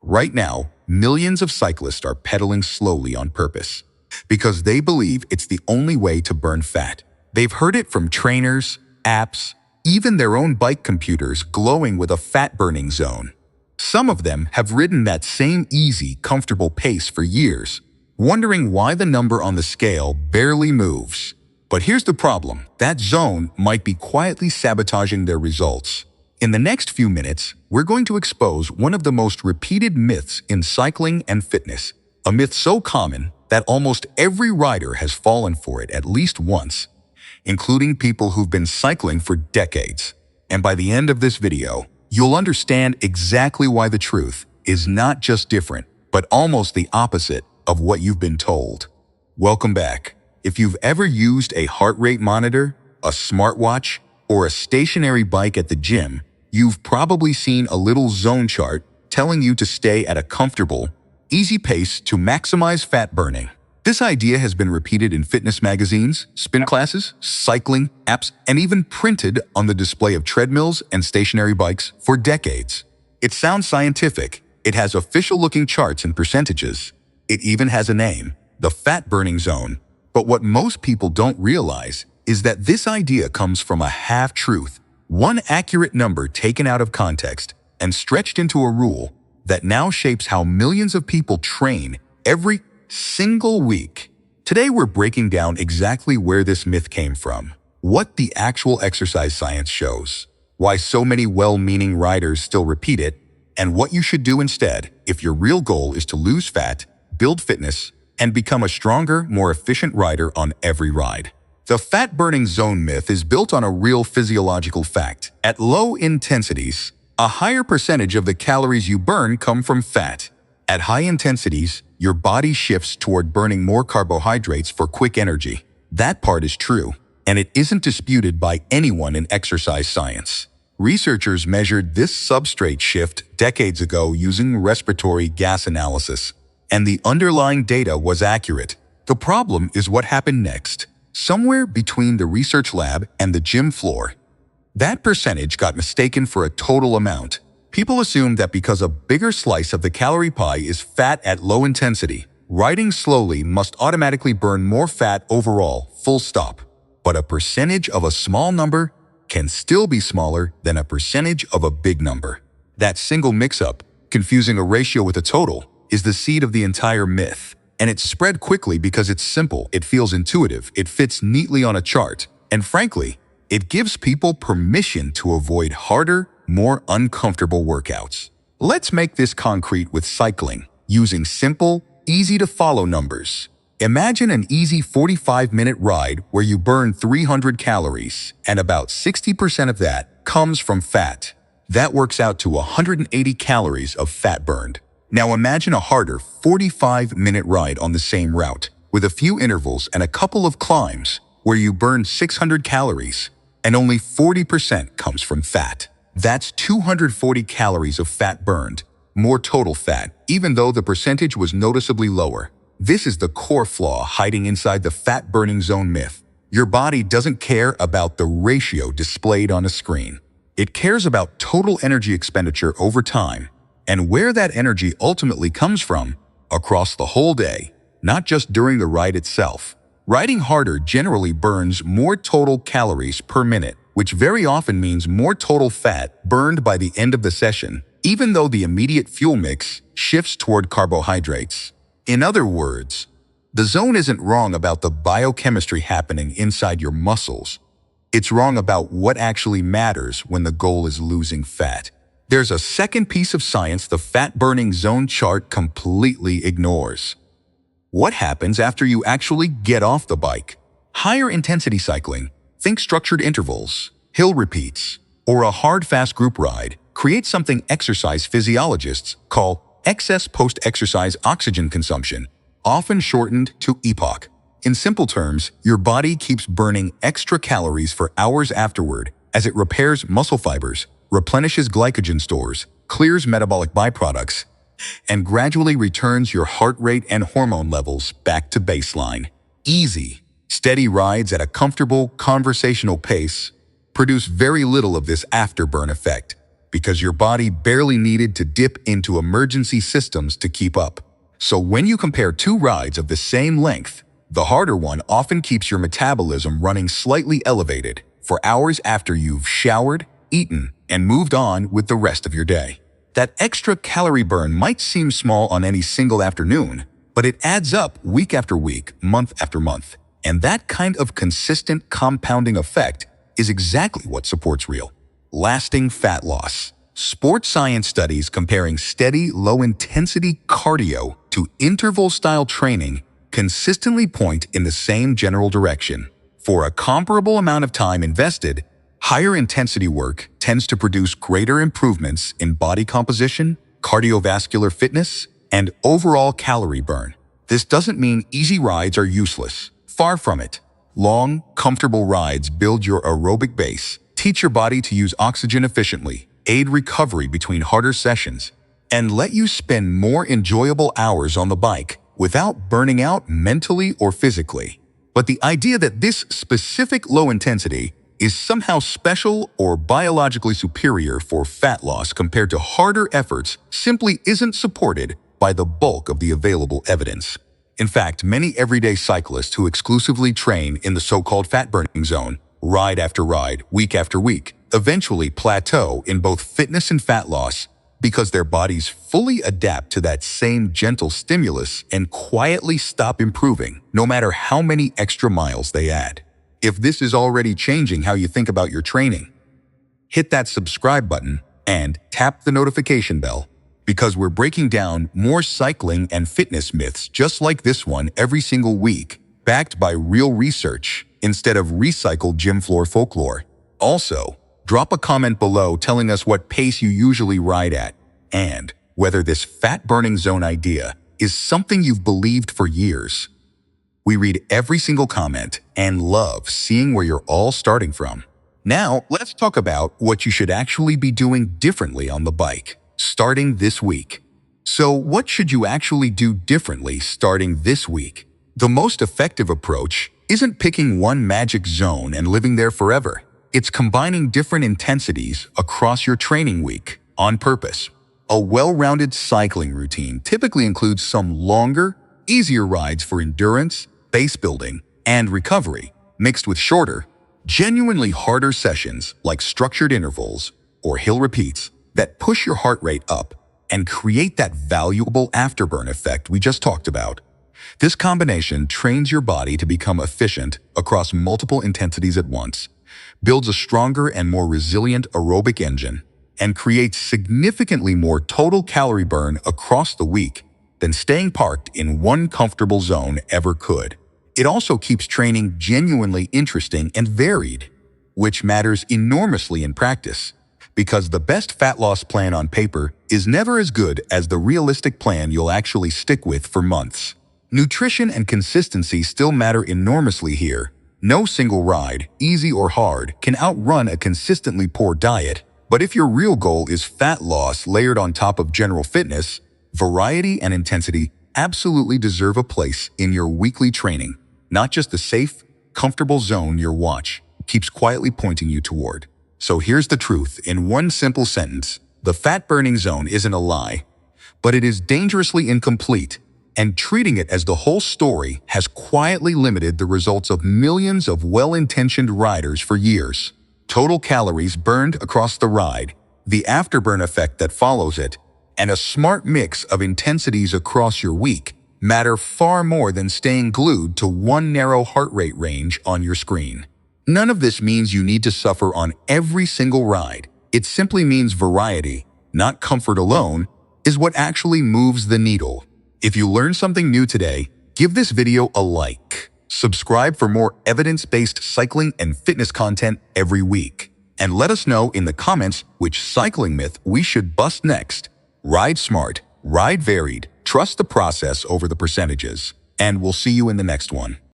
Right now, millions of cyclists are pedaling slowly on purpose because they believe it's the only way to burn fat. They've heard it from trainers, apps, even their own bike computers glowing with a fat-burning zone. Some of them have ridden that same easy, comfortable pace for years, wondering why the number on the scale barely moves. But here's the problem. That zone might be quietly sabotaging their results. In the next few minutes, we're going to expose one of the most repeated myths in cycling and fitness, a myth so common that almost every rider has fallen for it at least once, including people who've been cycling for decades. And by the end of this video, you'll understand exactly why the truth is not just different, but almost the opposite of what you've been told. Welcome back. If you've ever used a heart rate monitor, a smartwatch, or a stationary bike at the gym, you've probably seen a little zone chart telling you to stay at a comfortable, easy pace to maximize fat burning. This idea has been repeated in fitness magazines, spin classes, cycling apps, and even printed on the display of treadmills and stationary bikes for decades. It sounds scientific. It has official-looking charts and percentages. It even has a name, the fat-burning zone. But what most people don't realize is that this idea comes from a half-truth, one accurate number taken out of context and stretched into a rule that now shapes how millions of people train every single week. Today we're breaking down exactly where this myth came from, what the actual exercise science shows, why so many well-meaning riders still repeat it, and what you should do instead if your real goal is to lose fat, build fitness, and become a stronger, more efficient rider on every ride. The fat-burning zone myth is built on a real physiological fact. At low intensities, a higher percentage of the calories you burn come from fat. At high intensities, your body shifts toward burning more carbohydrates for quick energy. That part is true, and it isn't disputed by anyone in exercise science. Researchers measured this substrate shift decades ago using respiratory gas analysis, and the underlying data was accurate. The problem is what happened next. Somewhere between the research lab and the gym floor, that percentage got mistaken for a total amount. People assume that because a bigger slice of the calorie pie is fat at low intensity, riding slowly must automatically burn more fat overall, full stop. But a percentage of a small number can still be smaller than a percentage of a big number. That single mix-up, confusing a ratio with a total, is the seed of the entire myth. And it's spread quickly because it's simple, it feels intuitive, it fits neatly on a chart, and frankly, it gives people permission to avoid harder, more uncomfortable workouts. Let's make this concrete with cycling, using simple, easy-to-follow numbers. Imagine an easy 45-minute ride where you burn 300 calories, and about 60% of that comes from fat. That works out to 180 calories of fat burned. Now imagine a harder 45-minute ride on the same route, with a few intervals and a couple of climbs, where you burn 600 calories, and only 40% comes from fat. That's 240 calories of fat burned, more total fat, even though the percentage was noticeably lower. This is the core flaw hiding inside the fat-burning zone myth. Your body doesn't care about the ratio displayed on a screen. It cares about total energy expenditure over time, and where that energy ultimately comes from, across the whole day, not just during the ride itself. Riding harder generally burns more total calories per minute, which very often means more total fat burned by the end of the session, even though the immediate fuel mix shifts toward carbohydrates. In other words, the zone isn't wrong about the biochemistry happening inside your muscles. It's wrong about what actually matters when the goal is losing fat. There's a second piece of science the fat-burning zone chart completely ignores. What happens after you actually get off the bike? Higher intensity cycling, think structured intervals, hill repeats, or a hard fast group ride, creates something exercise physiologists call excess post-exercise oxygen consumption, often shortened to EPOC. In simple terms, your body keeps burning extra calories for hours afterward as it repairs muscle fibers, replenishes glycogen stores, clears metabolic byproducts, and gradually returns your heart rate and hormone levels back to baseline. Easy, steady rides at a comfortable, conversational pace produce very little of this afterburn effect because your body barely needed to dip into emergency systems to keep up. So when you compare two rides of the same length, the harder one often keeps your metabolism running slightly elevated for hours after you've showered, eaten, and moved on with the rest of your day. That extra calorie burn might seem small on any single afternoon, but it adds up week after week, month after month. And that kind of consistent compounding effect is exactly what supports real, lasting fat loss. Sports science studies comparing steady, low-intensity cardio to interval-style training consistently point in the same general direction. For a comparable amount of time invested, higher intensity work tends to produce greater improvements in body composition, cardiovascular fitness, and overall calorie burn. This doesn't mean easy rides are useless. Far from it. Long, comfortable rides build your aerobic base, teach your body to use oxygen efficiently, aid recovery between harder sessions, and let you spend more enjoyable hours on the bike without burning out mentally or physically. But the idea that this specific low intensity is somehow special or biologically superior for fat loss compared to harder efforts simply isn't supported by the bulk of the available evidence. In fact, many everyday cyclists who exclusively train in the so-called fat-burning zone, ride after ride, week after week, eventually plateau in both fitness and fat loss because their bodies fully adapt to that same gentle stimulus and quietly stop improving, no matter how many extra miles they add. If this is already changing how you think about your training, hit that subscribe button and tap the notification bell, because we're breaking down more cycling and fitness myths just like this one every single week, backed by real research instead of recycled gym floor folklore. Also, drop a comment below telling us what pace you usually ride at and whether this fat-burning zone idea is something you've believed for years. We read every single comment and love seeing where you're all starting from. Now, let's talk about what you should actually be doing differently on the bike, starting this week. So, what should you actually do differently starting this week? The most effective approach isn't picking one magic zone and living there forever. It's combining different intensities across your training week on purpose. A well-rounded cycling routine typically includes some longer, easier rides for endurance, base building, and recovery, mixed with shorter, genuinely harder sessions like structured intervals or hill repeats that push your heart rate up and create that valuable afterburn effect we just talked about. This combination trains your body to become efficient across multiple intensities at once, builds a stronger and more resilient aerobic engine, and creates significantly more total calorie burn across the week than staying parked in one comfortable zone ever could. It also keeps training genuinely interesting and varied, which matters enormously in practice, because the best fat loss plan on paper is never as good as the realistic plan you'll actually stick with for months. Nutrition and consistency still matter enormously here. No single ride, easy or hard, can outrun a consistently poor diet. But if your real goal is fat loss layered on top of general fitness, variety and intensity absolutely deserve a place in your weekly training, not just the safe, comfortable zone your watch keeps quietly pointing you toward. So here's the truth in one simple sentence. The fat-burning zone isn't a lie, but it is dangerously incomplete, and treating it as the whole story has quietly limited the results of millions of well-intentioned riders for years. Total calories burned across the ride, the afterburn effect that follows it, and a smart mix of intensities across your week matter far more than staying glued to one narrow heart rate range on your screen. None of this means you need to suffer on every single ride. It simply means variety, not comfort alone, is what actually moves the needle. If you learned something new today, give this video a like. Subscribe for more evidence-based cycling and fitness content every week. And let us know in the comments which cycling myth we should bust next. Ride smart, ride varied, trust the process over the percentages. And we'll see you in the next one.